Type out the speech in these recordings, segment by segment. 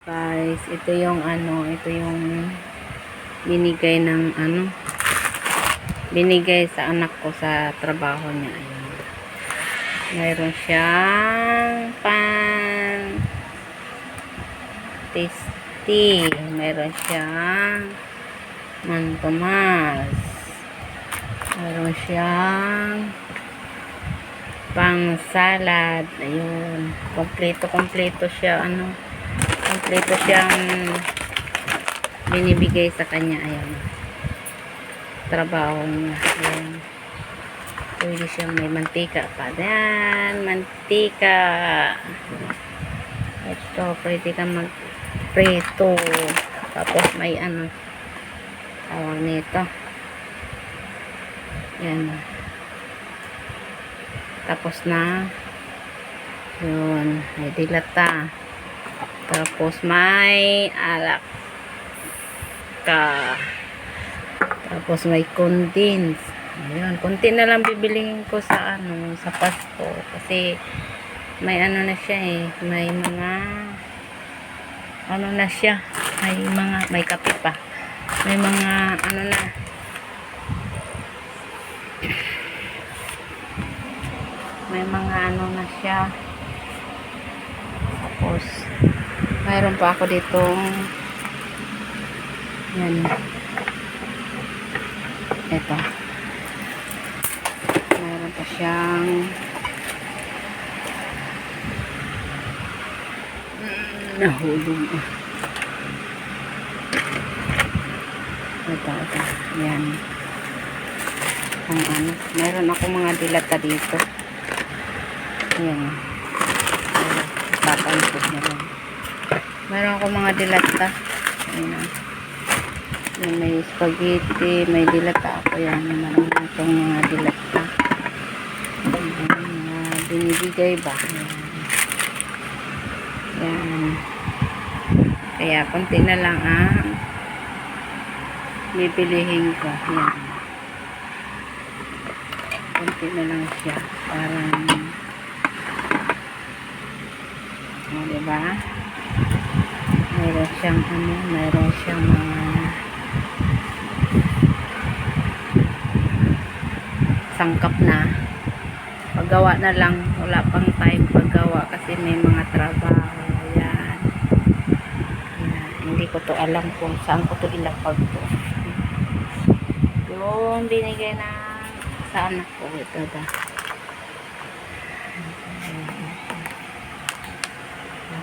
Guys, ito yung ito yung binigay sa anak ko sa trabaho niya. Ayan. Mayroon siyang pan tasty. Mayroon siyang mantomas. Mayroon siyang pang salad. Ayun. Kompleto siya. Kompleto siyang binibigay sa kanya. Ayan. Trabaho niya. Ayan. Pwede siyang may mantika pa. Ayan. Mantika. Ito. Pwede kang mag-preto. Tapos may tawag nito. Ayan. Tapos na. Yun. May dilata. Tapos may alak ka. Tapos may condense. Ayun, konti na lang bibilihin ko sa sa Pasko kasi may na siya may mga na siya, may kape pa. May mga na. May mga na siya. Tapos mayroon pa ako dito. Yan. Ito. Mayroon pa siyang nahulog. Ito. Yan. Mayroon ako mga dilata dito. Yan. Papansip na lang. Mayroon ako mga dilata. Ayan. May spaghetti, may dilata ako. Yan. Mayroon akong mga dilata. Binibigay ba? Yan. Kaya konti na lang bibilihin ko. Yan. Konti na lang siya. Parang diba? Mayroon siyang mayroon siyang mga sangkap na. Paggawa na lang, wala pang time paggawa kasi may mga trabaho. Ayan. Hindi ko to alam kung saan ko to ilapag to. Yung binigay na sa anak ko. Ito ba?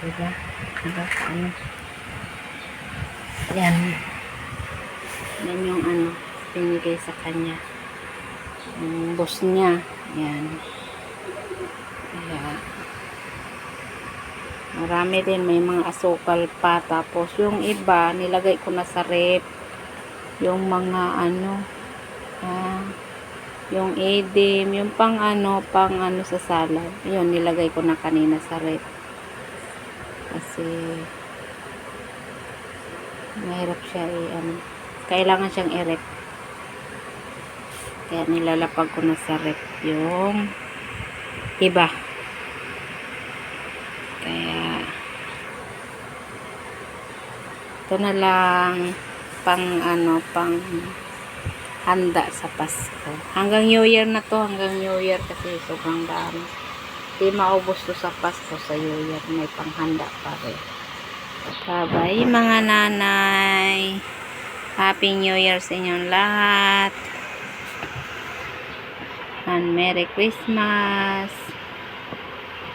Diba? Yan. Yan yung binigay sa kanya. Yung boss niya. Yan. Kaya, marami din. May mga asukal pa. Tapos, yung iba, nilagay ko na sa rep. Yung mga yung edim, yung pang sa salad. Yun, nilagay ko na kanina sa rep. Kasi mahirap siya kailangan siyang i-rep. Kaya nilalapag ko na sa rep yung iba. Kaya ito na lang pang handa sa Pasko. Hanggang New Year na to. Hanggang New Year kasi sobrang dami. Di maubos to sa Pasko, sa New Year. May panghanda pa rin. Bye mga nanay. Happy New Year sa inyong lahat. And Merry Christmas.